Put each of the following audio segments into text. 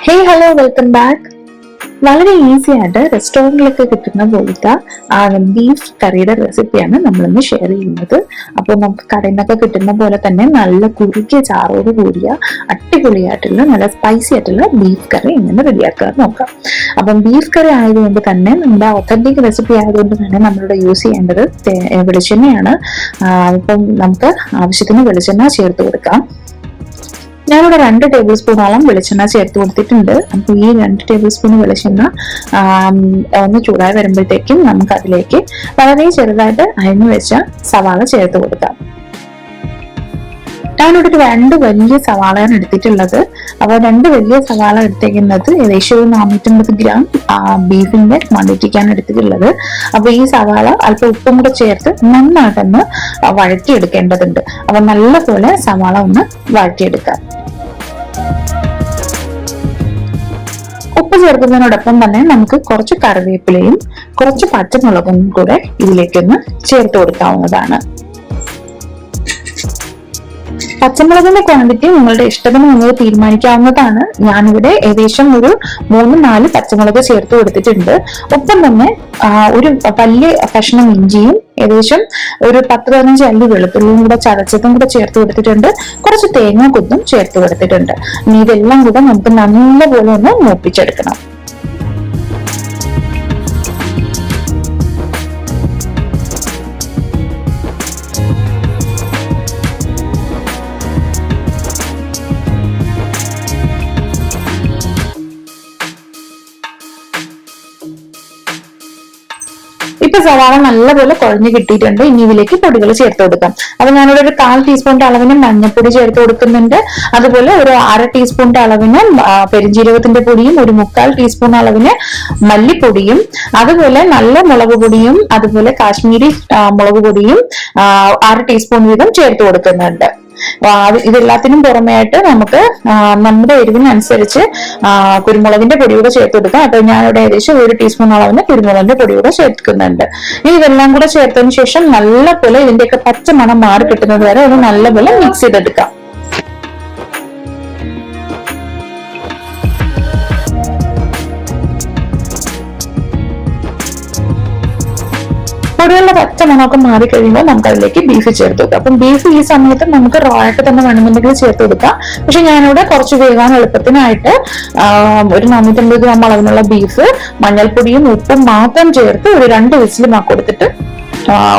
Hey, hello, welcome back. വളരെ easy ആയിട്ട് റെസ്റ്റോറൻറ്റിലൊക്കെ കിട്ടുന്ന പോലത്തെ ബീഫ് കറിയുടെ റെസിപ്പിയാണ് നമ്മളിന്ന് ഷെയർ ചെയ്യുന്നത്. അപ്പോൾ നമുക്ക് കടയിൽ നിന്നൊക്കെ കിട്ടുന്ന പോലെ തന്നെ നല്ല കുറുകിയ ചാറോട് കൂടിയ അടിപൊളിയായിട്ടുള്ള നല്ല സ്പൈസി ആയിട്ടുള്ള ബീഫ് കറി എങ്ങനെ റെഡിയാക്കാൻ നോക്കാം. അപ്പം ബീഫ് കറി ആയതുകൊണ്ട് തന്നെ നമ്മുടെ ഒത്തന്റിക് റെസിപ്പി ആയതുകൊണ്ട് തന്നെ നമ്മളിവിടെ യൂസ് ചെയ്യേണ്ടത് വെളിച്ചെണ്ണയാണ്. അപ്പം നമുക്ക് ആവശ്യത്തിന് വെളിച്ചെണ്ണ ചേർത്ത് കൊടുക്കാം. ഞാനിവിടെ 2 ടേബിൾ സ്പൂണോളം വെളിച്ചെണ്ണ ചേർത്ത് കൊടുത്തിട്ടുണ്ട്. അപ്പോൾ ഈ 2 ടേബിൾ സ്പൂൺ വെളിച്ചെണ്ണ ഒന്ന് ചൂടായി വരുമ്പോഴത്തേക്കും നമുക്ക് അതിലേക്ക് വളരെ ചെറുതായിട്ട് അരിഞ്ഞു വെച്ച സവാള ചേർത്ത് കൊടുക്കാം. ഞാനിവിടെ 2 വലിയ സവാളയാണ് എടുത്തിട്ടുള്ളത്. അപ്പോൾ 2 വലിയ സവാള എടുത്തേക്കുന്നത് ഏകദേശം 450 ഗ്രാം ബീഫിന്റെ ക്വാണ്ടിറ്റിക്കാണ് എടുത്തിട്ടുള്ളത്. അപ്പോൾ ഈ സവാള അല്പം ഉപ്പും കൂടെ ചേർത്ത് നന്നായിട്ടൊന്ന് വഴറ്റിയെടുക്കേണ്ടതുണ്ട്. അപ്പോൾ നല്ലപോലെ സവാള ഒന്ന് വഴറ്റിയെടുക്കാം. ഉപ്പ് ചേർക്കുന്നതിനോടൊപ്പം തന്നെ നമുക്ക് കുറച്ച് കറിവേപ്പിലയും കുറച്ച് പച്ചമുളകും കൂടെ ഇതിലേക്കൊന്ന് ചേർത്ത് കൊടുക്കാവുന്നതാണ്. പച്ചമുളകിന്റെ ക്വാണ്ടിറ്റി നിങ്ങളുടെ ഇഷ്ടത്തിന് നിങ്ങൾ തീരുമാനിക്കാവുന്നതാണ്. ഞാനിവിടെ ഏകദേശം ഒരു 3-4 പച്ചമുളക് ചേർത്ത് കൊടുത്തിട്ടുണ്ട്. ഒപ്പം തന്നെ ഒരു വലിയ കഷ്ണം ഇഞ്ചിയും ഏകദേശം ഒരു 10-15 അല്ലി വെളുത്തുള്ളിയും കൂടെ ചതച്ചതും കൂടെ ചേർത്ത് കൊടുത്തിട്ടുണ്ട്. കുറച്ച് തേങ്ങ കൊത്തും ചേർത്ത് കൊടുത്തിട്ടുണ്ട്. ഇനി ഇതെല്ലാം കൂടെ നമുക്ക് നല്ലപോലെ ഒന്ന് മൂപ്പിച്ചെടുക്കണം. ഇപ്പൊ സവാള നല്ലപോലെ കുഴഞ്ഞു കിട്ടിയിട്ടുണ്ട്. ഇനി ഇതിലേക്ക് പൊടികൾ ചേർത്ത് കൊടുക്കാം. അപ്പൊ ഞാനിവിടെ ഒരു 1/4 ടീസ്പൂണിന്റെ അളവിന് മഞ്ഞൾപ്പൊടി ചേർത്ത് കൊടുക്കുന്നുണ്ട്. അതുപോലെ ഒരു 1/2 ടീസ്പൂണിന്റെ അളവിന് പെരിഞ്ജീരകത്തിന്റെ പൊടിയും, ഒരു 1/4 ടീസ്പൂൺ അളവിന് മല്ലിപ്പൊടിയും, അതുപോലെ നല്ല മുളക് പൊടിയും, അതുപോലെ കാശ്മീരി മുളക് പൊടിയും 1/2 ടീസ്പൂൺ വീതം ചേർത്ത് കൊടുക്കുന്നുണ്ട്. ഇതെല്ലാത്തിനും പുറമെയായിട്ട് നമുക്ക് നമ്മുടെ എരിവിനനുസരിച്ച് കുരുമുളകിന്റെ പൊടി കൂടെ ചേർത്ത് കൊടുക്കാം. അപ്പൊ ഞാനിവിടെ ഏകദേശം 1 ടീസ്പൂൺ അളവിന് കുരുമുളകിന്റെ പൊടി കൂടെ ചേർക്കുന്നുണ്ട്. ഇനി ഇതെല്ലാം കൂടെ ചേർത്തതിന് ശേഷം നല്ലപോലെ ഇതിന്റെയൊക്കെ പച്ച മണം മാറി കിട്ടുന്നത് വരെ ഒന്ന് നല്ലപോലെ മിക്സ് ചെയ്തെടുക്കാം. പൊടികളുടെ പച്ച മണമൊക്കെ മാറിക്കഴിയുമ്പോൾ നമുക്ക് അതിലേക്ക് ബീഫ് ചേർത്ത് കൊടുക്കാം. അപ്പം ബീഫ് ഈ സമയത്ത് നമുക്ക് റോ ആയിട്ട് തന്നെ വേണമെന്നുണ്ടെങ്കിൽ ചേർത്ത് കൊടുക്കാം. പക്ഷെ ഞാനിവിടെ കുറച്ച് വേഗം എളുപ്പത്തിനായിട്ട് ഒരു 450 ഗ്രാം അളവിനുള്ള ബീഫ് മഞ്ഞൾപ്പൊടിയും ഉപ്പും മാത്രം ചേർത്ത് ഒരു 2 വിസിലും കൊടുത്തിട്ട്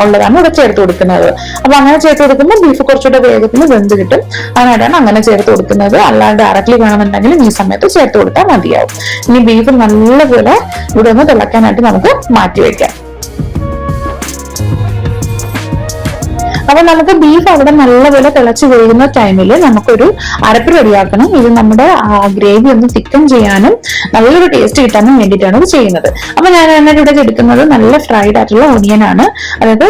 ഉള്ളതാണ് ഇവിടെ ചേർത്ത് കൊടുക്കുന്നത്. അപ്പൊ അങ്ങനെ ചേർത്ത് കൊടുക്കുമ്പോൾ ബീഫ് കുറച്ചുകൂടെ വേഗത്തിന് വെന്ത് കിട്ടും. അതിനായിട്ടാണ് അങ്ങനെ ചേർത്ത് കൊടുക്കുന്നത്. അല്ലാണ്ട് ഡയറക്ട്ലി വേണമെന്നുണ്ടെങ്കിൽ ഈ സമയത്ത് ചേർത്ത് കൊടുത്താൽ മതിയാവും. ഇനി ബീഫ് നല്ലപോലെ ഇവിടെ ഒന്ന് തിളക്കാനായിട്ട് നമുക്ക് മാറ്റിവെക്കാം. അപ്പൊ നമുക്ക് ബീഫ് അവിടെ നല്ലപോലെ തിളച്ച് വീഴുന്ന ടൈമിൽ നമുക്കൊരു അരപ്പ് റെഡിയാക്കണം. ഇത് നമ്മുടെ ഗ്രേവി ഒന്ന് തിക്കൻ ചെയ്യാനും നല്ലൊരു ടേസ്റ്റ് കിട്ടാനും വേണ്ടിയിട്ടാണ് ഇത് ചെയ്യുന്നത്. അപ്പൊ ഞാൻ ഇവിടെ എടുക്കുന്നത് നല്ല ഫ്രൈഡ് ആയിട്ടുള്ള ഓണിയൻ ആണ്. അതായത്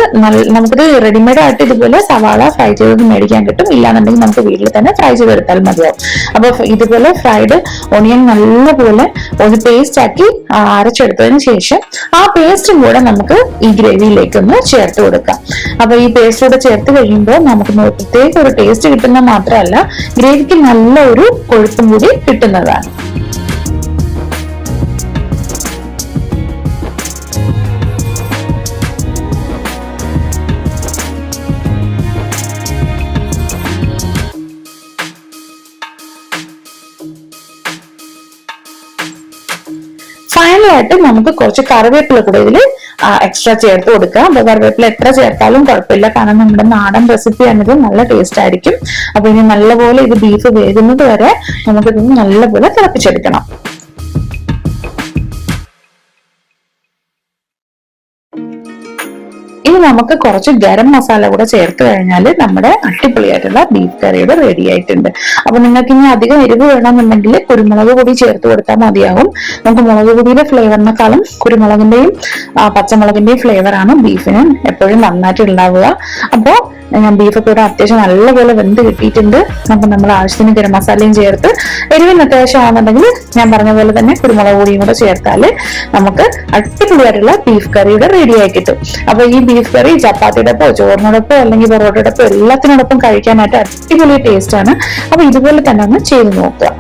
നമുക്കിത് റെഡിമെയ്ഡ് ആയിട്ട് ഇതുപോലെ സവാള ഫ്രൈ ചെയ്ത് മേടിക്കാൻ കിട്ടും. ഇല്ലാന്നുണ്ടെങ്കിൽ നമുക്ക് വീട്ടിൽ തന്നെ ഫ്രൈ ചെയ്തെടുത്താൽ മതിയാവും. അപ്പൊ ഇതുപോലെ ഫ്രൈഡ് ഓണിയൻ നല്ലപോലെ ഒരു പേസ്റ്റ് ആക്കി അരച്ചെടുത്തതിന് ശേഷം ആ പേസ്റ്റും കൂടെ നമുക്ക് ഈ ഗ്രേവിയിലേക്ക് ഒന്ന് ചേർത്ത് കൊടുക്കാം. അപ്പൊ ഈ പേസ്റ്റ് കൂടെ ചേർത്ത് കഴിയുമ്പോൾ നമുക്ക് പ്രത്യേക ഒരു ടേസ്റ്റ് കിട്ടുന്ന മാത്രമല്ല ഗ്രേവിക്ക് നല്ല ഒരു കൊഴുപ്പും കൂടി കിട്ടുന്നതാണ്. ഫൈനലായിട്ട് നമുക്ക് കുറച്ച് കറിവേപ്പില കൂടെ ഇതിൽ എക്സ്ട്രാ ചേർത്ത് കൊടുക്കുക. അപ്പൊ കറിവേപ്പില എത്ര ചേർത്താലും കുഴപ്പമില്ല, കാരണം നമ്മുടെ നാടൻ റെസിപ്പി ആണിത്, നല്ല ടേസ്റ്റ് ആയിരിക്കും. അപ്പൊ ഇനി നല്ലപോലെ ഇത് ബീഫ് വേകുന്നത് വരെ നമുക്കിത് നല്ലപോലെ തിളപ്പിച്ചെടുക്കണം. ഇനി നമുക്ക് കുറച്ച് ഗരം മസാല കൂടെ ചേർത്ത് കഴിഞ്ഞാൽ നമ്മുടെ അടിപൊളിയായിട്ടുള്ള ബീഫ് കറിയുടെ റെഡി ആയിട്ടുണ്ട്. അപ്പൊ നിങ്ങൾക്ക് ഇനി അധികം എരിവ് വേണമെന്നുണ്ടെങ്കിൽ കുരുമുളക് പൊടി ചേർത്ത് കൊടുത്താൽ മതിയാവും. നമുക്ക് മുളക് പൊടിയുടെ ഫ്ലേവറിനെക്കാളും കുരുമുളകിന്റെയും പച്ചമുളകിന്റെയും ഫ്ലേവറാണ് ബീഫിന് എപ്പോഴും നന്നായിട്ട് ഉണ്ടാവുക. അപ്പോ ഞാൻ ബീഫൊക്കെ ഇവിടെ അത്യാവശ്യം നല്ലപോലെ വെന്ത് കിട്ടിയിട്ടുണ്ട്. നമുക്ക് നമ്മൾ ആവശ്യത്തിന് ഗരം മസാലയും ചേർത്ത് എരിവിന് അത്യാവശ്യം ആണെന്നുണ്ടെങ്കിൽ ഞാൻ പറഞ്ഞ പോലെ തന്നെ കുരുമുളക് പൊടിയും കൂടെ ചേർത്താൽ നമുക്ക് അടിപൊളിയായിട്ടുള്ള ബീഫ് കറിയുടെ റെഡി ആയി കിട്ടും. അപ്പൊ ഈ ബീഫ് കറി ചപ്പാത്തിയോടൊപ്പോ ചോറിനോടൊപ്പോ അല്ലെങ്കിൽ പൊറോട്ടയോടൊപ്പോ എല്ലാത്തിനോടൊപ്പം കഴിക്കാനായിട്ട് അടിപൊളി ടേസ്റ്റ് ആണ്. അപ്പൊ ഇതുപോലെ തന്നെ ഒന്ന് ചെയ്ത് നോക്കുക.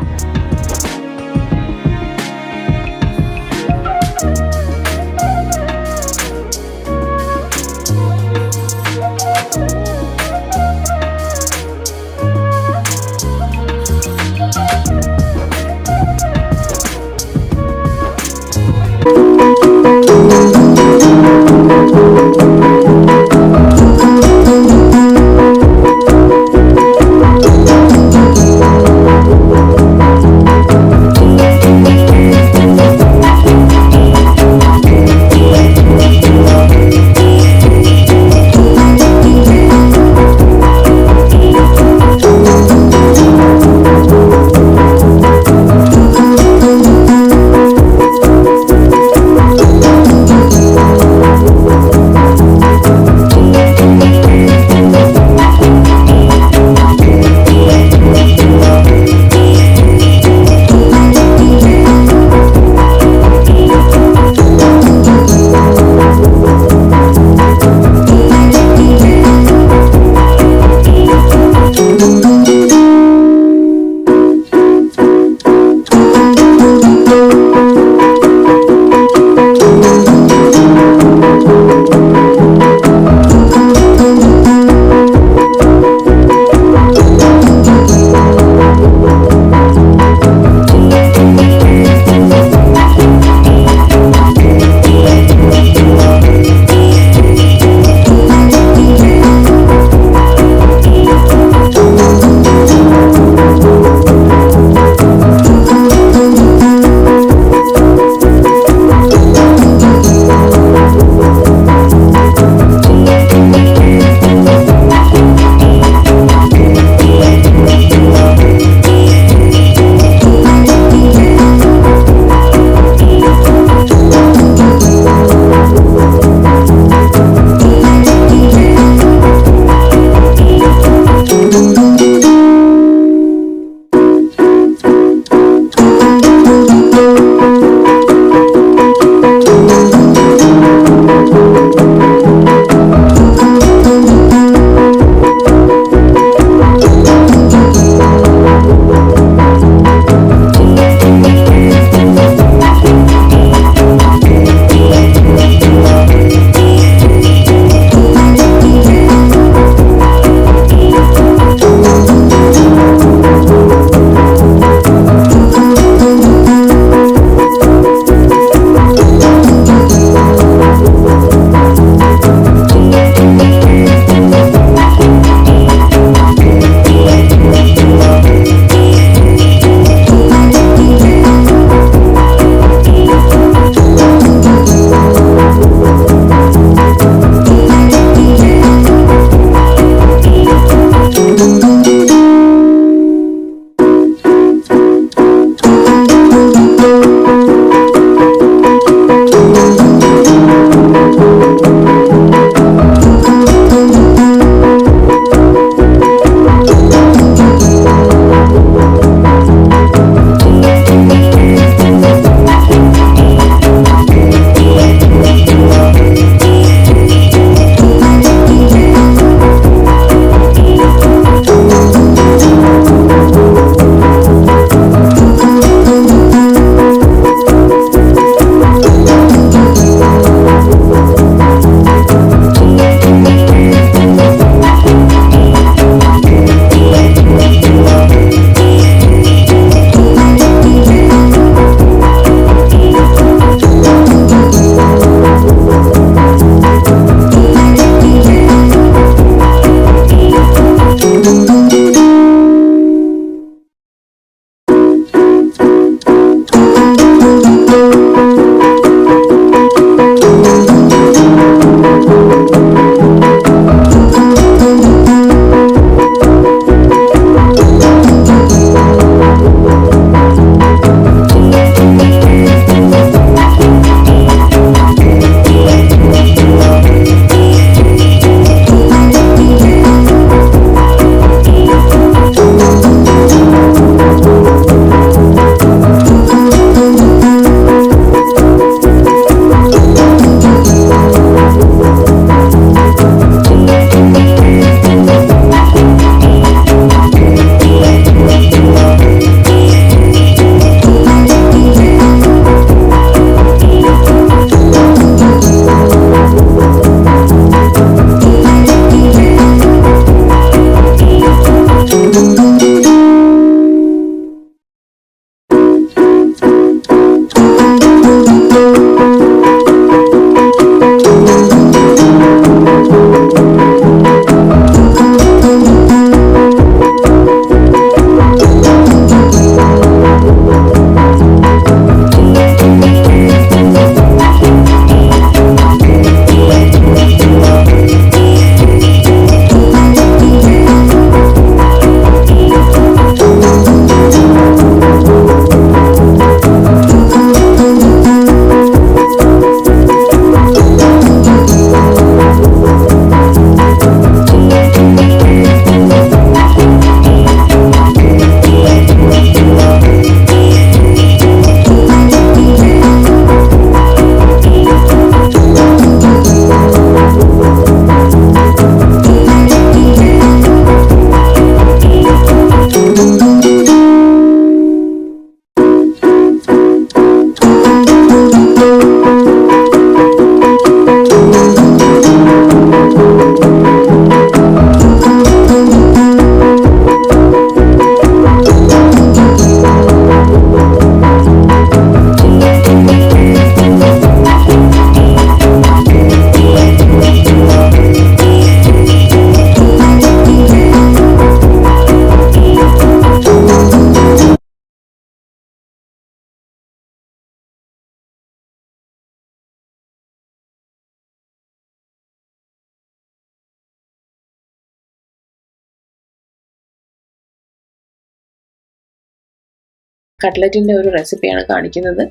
കട്ട്ലറ്റിൻ്റെ ഒരു റെസിപ്പിയാണ് കാണിക്കുന്നത്.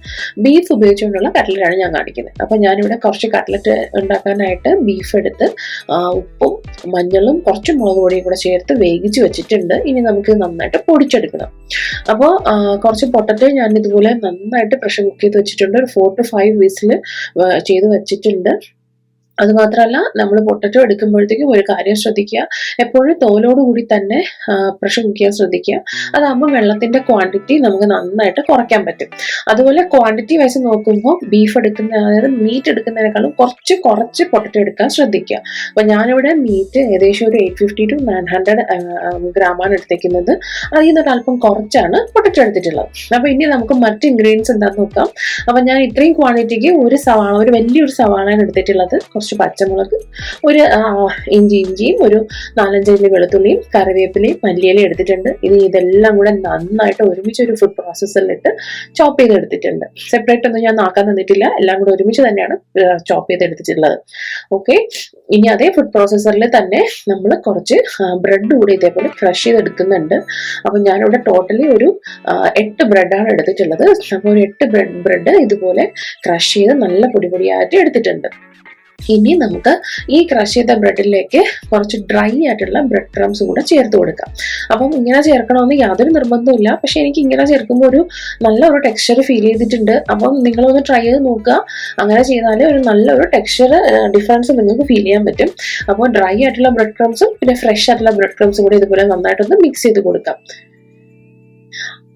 ബീഫ് ഉപയോഗിച്ചുകൊണ്ടുള്ള കട്ട്ലറ്റാണ് ഞാൻ കാണിക്കുന്നത്. അപ്പോൾ ഞാനിവിടെ കുറച്ച് കട്ട്ലറ്റ് ഉണ്ടാക്കാനായിട്ട് ബീഫ് എടുത്ത് ഉപ്പും മഞ്ഞളും കുറച്ച് മുളക് പൊടിയും കൂടെ ചേർത്ത് വേവിച്ച് വെച്ചിട്ടുണ്ട്. ഇനി നമുക്ക് നന്നായിട്ട് പൊടിച്ചെടുക്കണം. അപ്പോൾ കുറച്ച് പൊട്ടറ്റോ ഞാൻ ഇതുപോലെ നന്നായിട്ട് പ്രഷർ കുക്ക് ചെയ്ത് വെച്ചിട്ടുണ്ട്. ഒരു 4 to 5 വിസിൽ ചെയ്ത് വെച്ചിട്ടുണ്ട്. അതുമാത്രമല്ല, നമ്മൾ പൊട്ടറ്റോ എടുക്കുമ്പോഴത്തേക്കും ഒരു കാര്യം ശ്രദ്ധിക്കുക, എപ്പോഴും തോലോടുകൂടി തന്നെ പ്രഷർ കുക്ക് ചെയ്യാൻ ശ്രദ്ധിക്കുക. അതാകുമ്പോൾ വെള്ളത്തിന്റെ ക്വാണ്ടിറ്റി നമുക്ക് നന്നായിട്ട് കുറയ്ക്കാൻ പറ്റും. അതുപോലെ ക്വാണ്ടിറ്റി വൈസ് നോക്കുമ്പോൾ ബീഫ് എടുക്കുന്ന, അതായത് മീറ്റ് എടുക്കുന്നതിനേക്കാളും കുറച്ച് പൊട്ടറ്റോ എടുക്കാൻ ശ്രദ്ധിക്കുക. അപ്പൊ ഞാനിവിടെ മീറ്റ് ഏകദേശം ഒരു 850 to 900 ഗ്രാമാണ് എടുത്തേക്കുന്നത്. അതിൽ നിന്നൊരു അല്പം കുറച്ചാണ് പൊട്ടറ്റോ എടുത്തിട്ടുള്ളത്. അപ്പൊ ഇനി നമുക്ക് മറ്റ് ഇൻഗ്രീഡിയൻസ് എന്താണെന്ന് നോക്കാം. അപ്പൊ ഞാൻ ഇത്രയും ക്വാണ്ടിറ്റിക്ക് ഒരു സവാള, ഒരു വലിയൊരു സവാളയാണ് എടുത്തിട്ടുള്ളത്. കുറച്ച് പച്ചമുളക്, ഒരു ഇഞ്ചിയും, ഒരു 4-5 ഇല്ലി വെളുത്തുള്ളിയും, കറിവേപ്പിലയും മല്ലിയിലയും എടുത്തിട്ടുണ്ട്. ഇതെല്ലാം കൂടെ നന്നായിട്ട് ഒരുമിച്ച് ഒരു ഫുഡ് പ്രോസസ്സറിലിട്ട് ചോപ്പ് ചെയ്ത് എടുത്തിട്ടുണ്ട്. സെപ്പറേറ്റ് ഒന്നും ഞാൻ ആക്കാൻ തന്നിട്ടില്ല, എല്ലാം കൂടെ ഒരുമിച്ച് തന്നെയാണ് ചോപ്പ് ചെയ്ത് എടുത്തിട്ടുള്ളത്. ഓക്കെ, ഇനി അതേ ഫുഡ് പ്രോസസ്സറിൽ തന്നെ നമ്മൾ കുറച്ച് ബ്രെഡ് കൂടി ഇതേപോലെ ക്രഷ് ചെയ്തെടുക്കുന്നുണ്ട്. അപ്പൊ ഞാനിവിടെ ടോട്ടലി ഒരു 8 ബ്രെഡാണ് എടുത്തിട്ടുള്ളത്. അപ്പോൾ ഒരു 8 ബ്രെഡ് ഇതുപോലെ ക്രഷ് ചെയ്ത് നല്ല പൊടിയായിട്ട് എടുത്തിട്ടുണ്ട്. ഇനി നമുക്ക് ഈ ക്രഷ് ചെയ്ത ബ്രെഡിലേക്ക് കുറച്ച് ഡ്രൈ ആയിട്ടുള്ള ബ്രെഡ് ക്രംസ് കൂടെ ചേർത്ത് കൊടുക്കാം. അപ്പം ഇങ്ങനെ ചേർക്കണമെന്ന് യാതൊരു നിർബന്ധമില്ല, പക്ഷെ എനിക്ക് ഇങ്ങനെ ചേർക്കുമ്പോൾ ഒരു നല്ലൊരു ടെക്സ്ചർ ഫീൽ ചെയ്തിട്ടുണ്ട്. അപ്പം നിങ്ങളൊന്ന് ട്രൈ ചെയ്ത് നോക്കുക. അങ്ങനെ ചെയ്താൽ ഒരു നല്ലൊരു ടെക്സ്ചർ ഡിഫറൻസ് നിങ്ങൾക്ക് ഫീൽ ചെയ്യാൻ പറ്റും. അപ്പോൾ ഡ്രൈ ആയിട്ടുള്ള ബ്രെഡ് ക്രംസും പിന്നെ ഫ്രഷ് ആയിട്ടുള്ള ബ്രെഡ് ക്രംസും കൂടി ഇതുപോലെ നന്നായിട്ടൊന്ന് മിക്സ് ചെയ്ത് കൊടുക്കാം.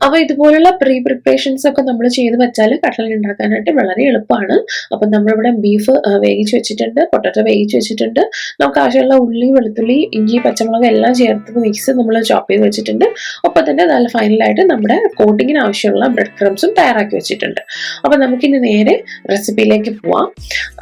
അപ്പൊ ഇതുപോലുള്ള പ്രിപ്പറേഷൻസ് ഒക്കെ നമ്മൾ ചെയ്ത് വെച്ചാൽ കട്ട്ലറ്റ് ഉണ്ടാക്കാനായിട്ട് വളരെ എളുപ്പമാണ്. അപ്പം നമ്മളിവിടെ ബീഫ് വേവിച്ച് വെച്ചിട്ടുണ്ട്, പൊട്ടറ്റോ വേവിച്ച് വെച്ചിട്ടുണ്ട്. നമുക്ക് ആവശ്യമുള്ള ഉള്ളി, വെളുത്തുള്ളി, ഇഞ്ചി, പച്ചമുളക് എല്ലാം ചേർത്ത് മിക്സ് നമ്മൾ ചോപ്പ് ചെയ്ത് വെച്ചിട്ടുണ്ട്. ഒപ്പം തന്നെ നല്ല ഫൈനലായിട്ട് നമ്മുടെ കോട്ടിങ്ങിന് ആവശ്യമുള്ള ബ്രെഡ് ക്രംസും തയ്യാറാക്കി വെച്ചിട്ടുണ്ട്. അപ്പൊ നമുക്കിനി നേരെ റെസിപ്പിയിലേക്ക് പോവാം.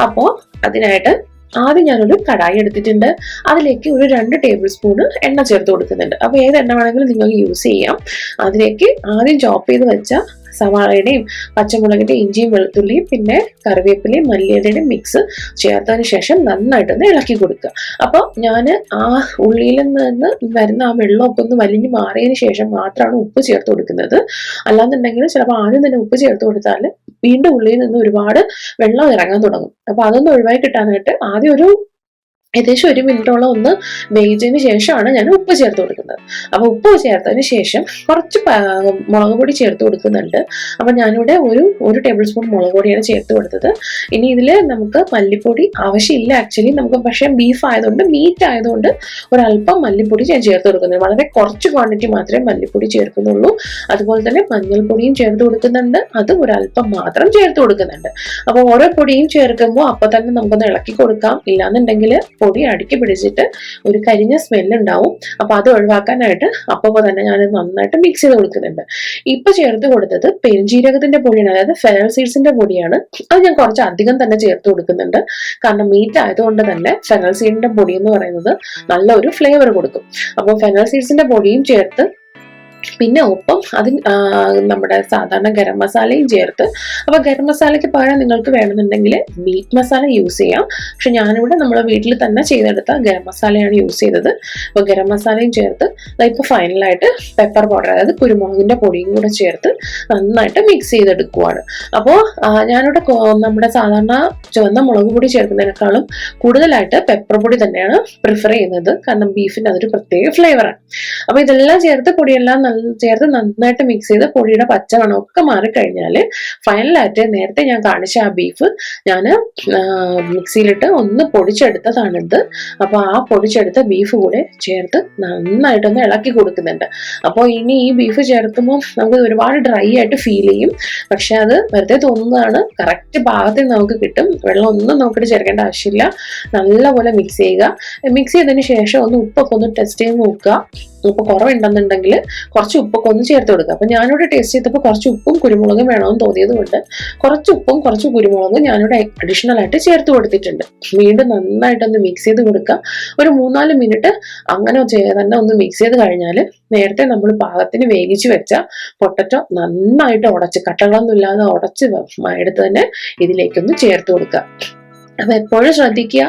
അപ്പോൾ അതിനായിട്ട് ആദ്യം ഞാനൊരു കടായി എടുത്തിട്ടുണ്ട്. അതിലേക്ക് ഒരു 2 ടേബിൾ സ്പൂണ് എണ്ണ ചേർത്ത് കൊടുക്കുന്നുണ്ട്. അപ്പോൾ ഏത് എണ്ണ വേണമെങ്കിലും നിങ്ങൾക്ക് യൂസ് ചെയ്യാം. അതിലേക്ക് ആദ്യം ചോപ്പ് ചെയ്ത് വെച്ച സവാളയുടെയും പച്ചമുളകിന്റെ ഇഞ്ചിയും വെളുത്തുള്ളിയും പിന്നെ കറിവേപ്പിലയും മല്ലിയുടെയും മിക്സ് ചേർത്തതിന് ശേഷം നന്നായിട്ടൊന്ന് ഇളക്കി കൊടുക്കുക. അപ്പോൾ ഞാൻ ആ ഉള്ളിയിൽ നിന്ന് വരുന്ന ആ വെള്ളമൊക്കെ ഒന്ന് വലിഞ്ഞ് മാറിയതിന് ശേഷം മാത്രമാണ് ഉപ്പ് ചേർത്ത് കൊടുക്കുന്നത്. അല്ലാന്നുണ്ടെങ്കിൽ ചിലപ്പോൾ ആദ്യം തന്നെ ഉപ്പ് ചേർത്ത് കൊടുത്താൽ വീണ്ടും ഉള്ളിയിൽ നിന്ന് ഒരുപാട് വെള്ളം ഇറങ്ങാൻ തുടങ്ങും. അപ്പൊ അതൊന്ന് ഒഴിവായി കിട്ടാനായിട്ട് ആദ്യം ഒരു ഏകദേശം 1 മിനിറ്റോളം ഒന്ന് വേവിച്ചതിന് ശേഷമാണ് ഞാൻ ഉപ്പ് ചേർത്ത് കൊടുക്കുന്നത്. അപ്പൊ ഉപ്പ് ചേർത്തതിന് ശേഷം കുറച്ച് മുളക് പൊടി ചേർത്ത് കൊടുക്കുന്നുണ്ട്. അപ്പൊ ഞാനിവിടെ ഒരു ടേബിൾ സ്പൂൺ മുളക് പൊടിയാണ് ചേർത്ത് കൊടുത്തത്. ഇനി ഇതിൽ നമുക്ക് മല്ലിപ്പൊടി ആവശ്യമില്ല ആക്ച്വലി, നമുക്ക് പക്ഷേ ബീഫ് ആയതുകൊണ്ട്, മീറ്റ് ആയതുകൊണ്ട് ഒരല്പം മല്ലിപ്പൊടി ഞാൻ ചേർത്ത് കൊടുക്കുന്നുണ്ട്. വളരെ കുറച്ച് ക്വാണ്ടിറ്റി മാത്രമേ മല്ലിപ്പൊടി ചേർക്കുന്നുള്ളൂ. അതുപോലെ തന്നെ മഞ്ഞൾപ്പൊടിയും ചേർത്ത് കൊടുക്കുന്നുണ്ട്, അത് ഒരല്പം മാത്രം ചേർത്ത് കൊടുക്കുന്നുണ്ട്. അപ്പൊ ഓരോ പൊടിയും ചേർക്കുമ്പോൾ അപ്പൊ തന്നെ നമുക്കൊന്ന് ഇളക്കി കൊടുക്കാം. ഇല്ലാന്നുണ്ടെങ്കിൽ പൊടി അടുക്കി പിടിച്ചിട്ട് ഒരു കരിഞ്ഞ സ്മെല്ല് ഉണ്ടാവും. അപ്പൊ അത് ഒഴിവാക്കാനായിട്ട് അപ്പോൾ തന്നെ ഞാൻ നന്നായിട്ട് മിക്സ് ചെയ്ത് കൊടുക്കുന്നുണ്ട്. ഇപ്പൊ ചേർത്ത് കൊടുത്തത് പെരുംജീരകത്തിന്റെ പൊടിയാണ്, അതായത് ഫെനൽ സീഡ്സിന്റെ പൊടിയാണ്. അത് ഞാൻ കുറച്ച് അധികം തന്നെ ചേർത്ത് കൊടുക്കുന്നുണ്ട്. കാരണം മീറ്റ് ആയതുകൊണ്ട് തന്നെ ഫെനൽ സീഡിന്റെ പൊടി എന്ന് പറയുന്നത് നല്ല ഒരു ഫ്ലേവർ കൊടുക്കും. അപ്പോൾ ഫെനൽ സീഡ്സിന്റെ പൊടിയും ചേർത്ത് പിന്നെ ഒപ്പം അതിന് നമ്മുടെ സാധാരണ ഗരം മസാലയും ചേർത്ത്, അപ്പൊ ഗരം മസാലയ്ക്ക് പകരം നിങ്ങൾക്ക് വേണമെന്നുണ്ടെങ്കിൽ മീറ്റ് മസാല യൂസ് ചെയ്യാം. പക്ഷെ ഞാനിവിടെ നമ്മളെ വീട്ടിൽ തന്നെ ചെയ്തെടുത്ത ഗരം മസാലയാണ് യൂസ് ചെയ്തത്. അപ്പൊ ഗരം മസാലയും ചേർത്ത് ഇപ്പൊ ഫൈനലായിട്ട് പെപ്പർ പൗഡർ, അതായത് കുരുമുളകിന്റെ പൊടിയും കൂടെ ചേർത്ത് നന്നായിട്ട് മിക്സ് ചെയ്തെടുക്കുവാണ്. അപ്പോൾ ഞാനിവിടെ നമ്മുടെ സാധാരണ ചുവന്ന മുളക് പൊടി ചേർക്കുന്നതിനേക്കാളും കൂടുതലായിട്ട് പെപ്പർ പൊടി തന്നെയാണ് പ്രിഫർ ചെയ്യുന്നത്. കാരണം ബീഫിന് അതൊരു പ്രത്യേക ഫ്ലേവറാണ്. അപ്പൊ ഇതെല്ലാം ചേർത്ത് പൊടിയെല്ലാം ചേർത്ത് നന്നായിട്ട് മിക്സ് ചെയ്ത് പൊടിയുടെ പച്ചമണമൊക്കെ മാറിക്കഴിഞ്ഞാൽ ഫൈനലായിട്ട് നേരത്തെ ഞാൻ കാണിച്ച ആ ബീഫ് ഞാൻ മിക്സിയിലിട്ട് ഒന്ന് പൊടിച്ചെടുത്തതാണിത്. അപ്പൊ ആ പൊടിച്ചെടുത്ത ബീഫ് കൂടെ ചേർത്ത് നന്നായിട്ടൊന്ന് ഇളക്കി കൊടുക്കുന്നുണ്ട്. അപ്പോൾ ഇനി ഈ ബീഫ് ചേർക്കുമ്പോൾ നമുക്ക് ഒരുപാട് ഡ്രൈ ആയിട്ട് ഫീൽ ചെയ്യും, പക്ഷെ അത് വെറുതെ തോന്നുന്നതാണ്. കറക്റ്റ് പാകത്തിൽ നമുക്ക് കിട്ടും. വെള്ളം ഒന്നും നോക്കിയിട്ട് ചേർക്കേണ്ട ആവശ്യമില്ല. നല്ലപോലെ മിക്സ് ചെയ്യുക. മിക്സ് ചെയ്തതിന് ശേഷം ഒന്ന് ഉപ്പൊക്കെ ഒന്ന് ടെസ്റ്റ് ചെയ്ത് നോക്കുക. ഉപ്പ് കുറവുണ്ടെന്നുണ്ടെങ്കിൽ കുറച്ച് ഉപ്പൊക്കെ ഒന്ന് ചേർത്ത് കൊടുക്കുക. അപ്പൊ ഞാനിവിടെ ടേസ്റ്റ് ചെയ്തപ്പോൾ കുറച്ച് ഉപ്പും കുരുമുളകും വേണമെന്ന് തോന്നിയത് കൊണ്ട് കുറച്ച് ഉപ്പും കുറച്ച് കുരുമുളകും ഞാനിവിടെ അഡീഷണൽ ആയിട്ട് ചേർത്ത് കൊടുത്തിട്ടുണ്ട്. വീണ്ടും നന്നായിട്ടൊന്ന് മിക്സ് ചെയ്ത് കൊടുക്കുക. ഒരു 3-4 മിനിറ്റ് അങ്ങനെ തന്നെ ഒന്ന് മിക്സ് ചെയ്ത് കഴിഞ്ഞാൽ നേരത്തെ നമ്മൾ പാകത്തിന് വേവിച്ച് വെച്ച പൊട്ടറ്റോ നന്നായിട്ട് ഉടച്ച്, കട്ടകളൊന്നും ഇല്ലാതെ ഉടച്ച് എടുത്ത് തന്നെ ഇതിലേക്കൊന്ന് ചേർത്ത് കൊടുക്കുക. അപ്പൊ എപ്പോഴും ശ്രദ്ധിക്കുക,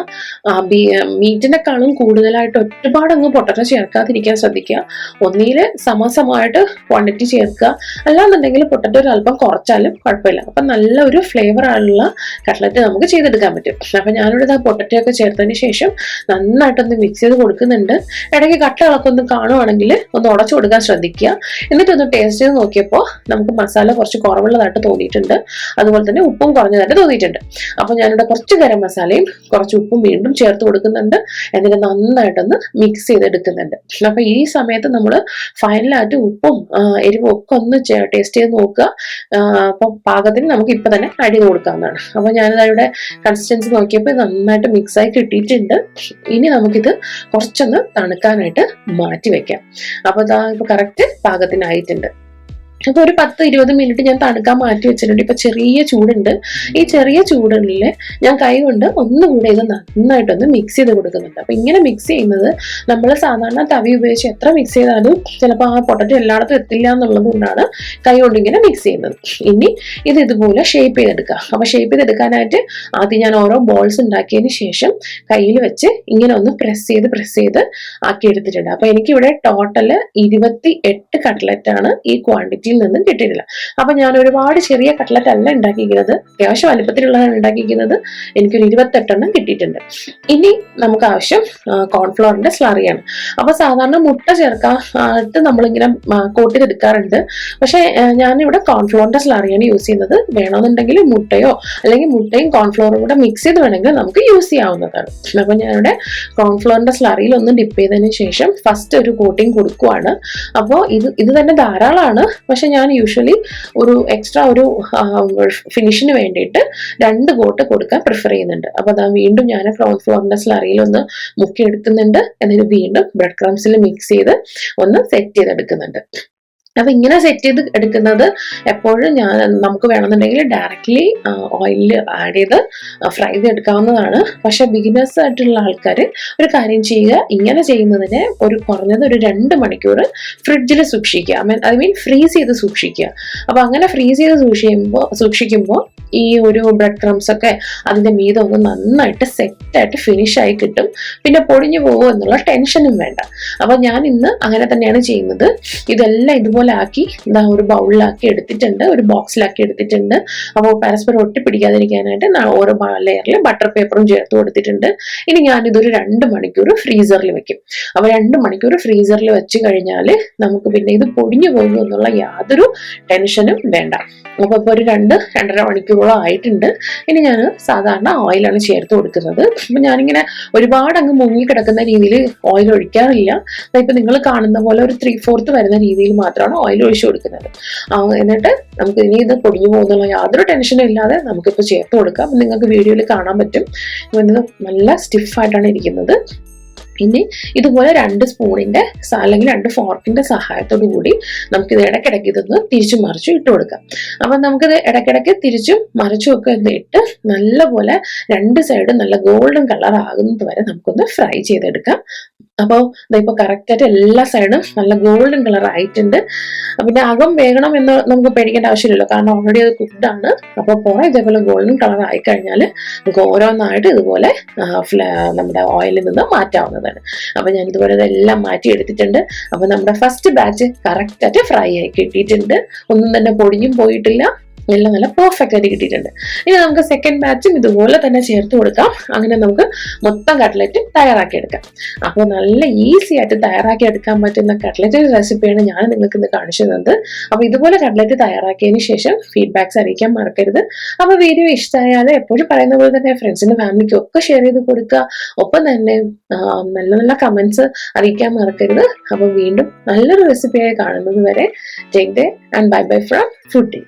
മീറ്റിനെക്കാളും കൂടുതലായിട്ട് ഒരുപാട് അങ്ങ് പൊട്ടറ്റോ ചേർക്കാതിരിക്കാൻ ശ്രദ്ധിക്കുക. ഒന്നിൽ സമസമായിട്ട് ക്വാണ്ടിറ്റി ചേർക്കുക, അല്ലാന്നുണ്ടെങ്കിൽ പൊട്ടറ്റോ ഒരു അല്പം കുറച്ചാലും കുഴപ്പമില്ല. അപ്പൊ നല്ല ഒരു ഫ്ലേവർ ആയുള്ള കട്ട്ലറ്റ് നമുക്ക് ചെയ്തെടുക്കാൻ പറ്റും. അപ്പൊ ഞാനിവിടെ പൊട്ടറ്റോ ഒക്കെ ചേർത്തതിന് ശേഷം നന്നായിട്ടൊന്ന് മിക്സ് ചെയ്ത് കൊടുക്കുന്നുണ്ട്. ഇടയ്ക്ക് കട്ടകളൊക്കെ ഒന്ന് കാണുവാണെങ്കിൽ ഒന്ന് ഉടച്ചു കൊടുക്കാൻ ശ്രദ്ധിക്കുക. എന്നിട്ടൊന്ന് ടേസ്റ്റ് ചെയ്ത് നോക്കിയപ്പോൾ നമുക്ക് മസാല കുറച്ച് കുറവുള്ളതായിട്ട് തോന്നിയിട്ടുണ്ട്, അതുപോലെ തന്നെ ഉപ്പും കുറഞ്ഞതായിട്ട് തോന്നിയിട്ടുണ്ട്. അപ്പൊ ഞാനിവിടെ കുറച്ച് ഗരം മസാലയും കുറച്ച് ഉപ്പും വീണ്ടും ചേർത്ത് കൊടുക്കുന്നുണ്ട്. എന്നിട്ട് നന്നായിട്ടൊന്ന് മിക്സ് ചെയ്തെടുക്കുന്നുണ്ട്. അപ്പൊ ഈ സമയത്ത് നമ്മൾ ഫൈനലായിട്ട് ഉപ്പും എരിവും ഒക്കെ ഒന്ന് ടേസ്റ്റ് ചെയ്ത് നോക്കുക. അപ്പൊ പാകത്തിന് നമുക്ക് ഇപ്പൊ തന്നെ ആഡ് ചെയ്ത് കൊടുക്കാവുന്നതാണ്. അപ്പൊ ഞാനിവിടെ കൺസിസ്റ്റൻസി നോക്കിയപ്പോൾ നന്നായിട്ട് മിക്സ് ആയി കിട്ടിയിട്ടുണ്ട്. ഇനി നമുക്കിത് കുറച്ചൊന്ന് തണുക്കാനായിട്ട് മാറ്റി വെക്കാം. അപ്പൊ ഇതാ ഇപ്പൊ കറക്റ്റ് പാകത്തിനായിട്ടുണ്ട്. അപ്പൊ ഒരു 10-20 മിനിറ്റ് ഞാൻ തണുക്കാൻ മാറ്റി വെച്ചിട്ടുണ്ട്. ഇപ്പൊ ചെറിയ ചൂടുണ്ട്. ഈ ചെറിയ ചൂടില് ഞാൻ കൈ കൊണ്ട് ഒന്നുകൂടെ ഇത് നന്നായിട്ടൊന്ന് മിക്സ് ചെയ്ത് കൊടുക്കുന്നുണ്ട്. അപ്പൊ ഇങ്ങനെ മിക്സ് ചെയ്യുന്നത് നമ്മൾ സാധാരണ തവി ഉപയോഗിച്ച് എത്ര മിക്സ് ചെയ്താലും ചിലപ്പോൾ ആ പൊട്ടറ്റോ എല്ലായിടത്തും എത്തില്ല എന്നുള്ളത് കൊണ്ടാണ് കൈ കൊണ്ട് ഇങ്ങനെ മിക്സ് ചെയ്യുന്നത്. ഇനി ഇത് ഇതുപോലെ ഷേപ്പ് ചെയ്തെടുക്കുക. അപ്പൊ ഷേപ്പ് ചെയ്തെടുക്കാനായിട്ട് ആദ്യം ഞാൻ ഓരോ ബോൾസ് ഉണ്ടാക്കിയതിന് ശേഷം കയ്യിൽ വെച്ച് ഇങ്ങനെ ഒന്ന് പ്രസ് ചെയ്ത് ആക്കി എടുത്തിട്ടുണ്ട്. അപ്പൊ എനിക്കിവിടെ ടോട്ടല് 28 കട്ട്ലറ്റ് ആണ് ഈ ക്വാണ്ടിറ്റി നിന്നും കിട്ടിയിട്ടില്ല. അപ്പൊ ഞാൻ ഒരുപാട് ചെറിയ കട്ട്ലറ്റ് അല്ല ഉണ്ടാക്കിയിരിക്കുന്നത്, അത്യാവശ്യം വലുപ്പത്തിലുള്ളതാണ് ഉണ്ടാക്കിയിരിക്കുന്നത്. എനിക്കൊരു 28 കിട്ടിയിട്ടുണ്ട്. ഇനി നമുക്ക് ആവശ്യം കോൺഫ്ലോറിന്റെ സ്ലറിയാണ്. അപ്പൊ സാധാരണ മുട്ട ചേർക്കാനായിട്ട് നമ്മളിങ്ങനെ കോട്ട് ചെയ്തെടുക്കാറുണ്ട്. പക്ഷെ ഞാനിവിടെ കോൺഫ്ലോറിന്റെ സ്ലറിയാണ് യൂസ് ചെയ്യുന്നത്. വേണമെന്നുണ്ടെങ്കിൽ മുട്ടയോ അല്ലെങ്കിൽ മുട്ടയും കോൺഫ്ലോറും കൂടെ മിക്സ് ചെയ്ത് വേണമെങ്കിൽ നമുക്ക് യൂസ് ചെയ്യാവുന്നതാണ്. അപ്പൊ ഞാനിവിടെ കോൺഫ്ലോറിന്റെ സ്ലറിയിൽ ഒന്ന് ഡിപ്പ് ചെയ്തതിന് ശേഷം ഫസ്റ്റ് ഒരു കോട്ടിങ് കൊടുക്കുവാണ്. അപ്പോൾ ഇത് തന്നെ ധാരാളമാണ്. പക്ഷെ ഞാൻ യൂഷ്വലി ഒരു എക്സ്ട്രാ ഒരു ഫിനിഷിന് വേണ്ടിയിട്ട് 2 കോട്ട് കൊടുക്കാൻ പ്രിഫർ ചെയ്യുന്നുണ്ട്. അപ്പൊ അതാ വീണ്ടും ഞാൻ കോൺഫ്ലോറിന്റെ സ്ലറിയിൽ ഒന്ന് മുക്കി എടുക്കുന്നുണ്ട്. എന്നിട്ട് വീണ്ടും ബ്രെഡ് ക്രംസിൽ മിക്സ് ചെയ്ത് ഒന്ന് സെറ്റ് ചെയ്തെടുക്കുന്നുണ്ട്. അപ്പൊ ഇങ്ങനെ സെറ്റ് ചെയ്ത് എടുക്കുന്നത് എപ്പോഴും നമുക്ക് വേണമെന്നുണ്ടെങ്കിൽ ഡയറക്റ്റ്ലി ഓയിലിൽ ആഡ് ചെയ്ത് ഫ്രൈ ചെയ്തെടുക്കാവുന്നതാണ്. പക്ഷെ ബിഗിനേഴ്സ് ആയിട്ടുള്ള ആൾക്കാർ ഒരു കാര്യം ചെയ്യുക, ഇങ്ങനെ ചെയ്യുന്നതിന് കുറഞ്ഞത് ഒരു 2 മണിക്കൂർ ഫ്രിഡ്ജിൽ സൂക്ഷിക്കുക. ഐ മീൻ ഫ്രീസ് ചെയ്ത് സൂക്ഷിക്കുക. അപ്പൊ അങ്ങനെ ഫ്രീസ് ചെയ്ത് സൂക്ഷിക്കുമ്പോൾ ഈ ഒരു ബ്രെഡ് ക്രംസ് ഒക്കെ അതിന്റെ മീതെ ഒന്ന് നന്നായിട്ട് സെറ്റായിട്ട് ഫിനിഷ് ആയി കിട്ടും. പിന്നെ പൊടിഞ്ഞു പോകുമോ എന്നുള്ള ടെൻഷനും വേണ്ട. അപ്പൊ ഞാൻ ഇന്ന് അങ്ങനെ തന്നെയാണ് ചെയ്യുന്നത്. ഇതെല്ലാം ഇതുപോലെ ആക്കി ഒരു ബൗളിലാക്കി എടുത്തിട്ടുണ്ട്, ഒരു ബോക്സിലാക്കി എടുത്തിട്ടുണ്ട്. അപ്പോൾ പരസ്പരം ഒട്ടിപ്പിടിക്കാതിരിക്കാനായിട്ട് ഓരോ ലെയറിൽ ബട്ടർ പേപ്പറും ചേർത്ത് കൊടുത്തിട്ടുണ്ട്. ഇനി ഞാനിതൊരു 2 മണിക്കൂർ ഫ്രീസറിൽ വെക്കും. അപ്പൊ 2 മണിക്കൂർ ഫ്രീസറിൽ വെച്ച് കഴിഞ്ഞാൽ നമുക്ക് പിന്നെ ഇത് പൊടിഞ്ഞു പോകും എന്നുള്ള യാതൊരു ടെൻഷനും വേണ്ട. അപ്പൊ ഇപ്പൊ ഒരു 2-2.5 മണിക്കൂറോളം ആയിട്ടുണ്ട്. ഇനി ഞാൻ സാധാരണ ഓയിലാണ് ചേർത്ത് കൊടുക്കുന്നത്. അപ്പൊ ഞാനിങ്ങനെ ഒരുപാട് അങ്ങ് മുങ്ങി കിടക്കുന്ന രീതിയിൽ ഓയിൽ ഒഴിക്കാറില്ല. ഇപ്പൊ നിങ്ങൾ കാണുന്ന പോലെ ഒരു 3/4 വരുന്ന രീതിയിൽ മാത്രമാണ് ഓയിൽ ഒഴിച്ചു കൊടുക്കുന്നത്. എന്നിട്ട് നമുക്ക് ഇനി ഇത് പൊടിഞ്ഞു പോകുന്നുള്ള യാതൊരു ടെൻഷനും ഇല്ലാതെ നമുക്കിപ്പോൾ ചേർത്ത് കൊടുക്കാം. നിങ്ങൾക്ക് വീഡിയോയിൽ കാണാൻ പറ്റും. ഇത് നല്ല സ്റ്റിഫായിട്ടാണ് ഇരിക്കുന്നത്. ഇനി ഇതുപോലെ 2 സ്പൂണിന്റെ അല്ലെങ്കിൽ 2 ഫോർക്കിന്റെ സഹായത്തോടു കൂടി നമുക്കിത് ഇടയ്ക്കിടയ്ക്ക് ഇതൊന്ന് തിരിച്ചും മറിച്ചും ഇട്ട് കൊടുക്കാം. അപ്പൊ നമുക്കിത് ഇടയ്ക്കിടയ്ക്ക് തിരിച്ചും മറിച്ചും ഒക്കെ ഒന്ന് ഇട്ട് നല്ലപോലെ 2 സൈഡും നല്ല ഗോൾഡൻ കളർ ആകുന്നത് വരെ നമുക്കൊന്ന് ഫ്രൈ ചെയ്തെടുക്കാം. അപ്പോൾ ഇതിപ്പോ കറക്റ്റായിട്ട് എല്ലാ സൈഡും നല്ല ഗോൾഡൻ കളർ ആയിട്ടുണ്ട്. പിന്നെ അകം വേകണം എന്ന് നമുക്ക് പേടിക്കേണ്ട ആവശ്യമില്ലല്ലോ, കാരണം ഓൾറെഡി അത് കുക്ക്ഡ് ആണ്. അപ്പോൾ പുറം ഇതേപോലെ ഗോൾഡൻ കളർ ആയി കഴിഞ്ഞാൽ നമുക്ക് ഓരോന്നായിട്ട് ഇതുപോലെ നമ്മുടെ ഓയിലിൽ നിന്ന് മാറ്റാവുന്നതാണ്. അപ്പൊ ഞാൻ ഇതുപോലെ ഇതെല്ലാം മാറ്റി എടുത്തിട്ടുണ്ട്. അപ്പൊ നമ്മുടെ ഫസ്റ്റ് ബാച്ച് കറക്റ്റായിട്ട് ഫ്രൈ ആയി കിട്ടിയിട്ടുണ്ട്. ഒന്നും തന്നെ പൊടിഞ്ഞും പോയിട്ടില്ല, എല്ലാം നല്ല പെർഫെക്റ്റ് ആയിട്ട് കിട്ടിയിട്ടുണ്ട്. ഇനി നമുക്ക് സെക്കൻഡ് ബാച്ചും ഇതുപോലെ തന്നെ ചേർത്ത് കൊടുക്കാം. അങ്ങനെ നമുക്ക് മൊത്തം കട്ട്ലറ്റ് തയ്യാറാക്കി എടുക്കാം. അപ്പോൾ നല്ല ഈസി ആയിട്ട് തയ്യാറാക്കി എടുക്കാൻ പറ്റുന്ന കട്ട്ലറ്റ് റെസിപ്പിയാണ് ഞാൻ നിങ്ങൾക്ക് ഇന്ന് കാണിച്ചു തന്നത്. അപ്പോൾ ഇതുപോലെ കട്ട്ലറ്റ് തയ്യാറാക്കിയതിന് ശേഷം ഫീഡ്ബാക്സ് അറിയിക്കാൻ മറക്കരുത്. അപ്പോൾ വീഡിയോ ഇഷ്ടമായാൽ എപ്പോഴും പറയുന്ന പോലെ തന്നെ ഫ്രണ്ട്സിനും ഫാമിലിക്കും ഒക്കെ ഷെയർ ചെയ്ത് കൊടുക്കുക. ഒപ്പം തന്നെ നല്ല നല്ല കമന്റ്സ് അറിയിക്കാൻ മറക്കരുത്. അപ്പോൾ വീണ്ടും നല്ലൊരു റെസിപ്പിയായി കാണുന്നത് വരെ take day and bye bye from foodie.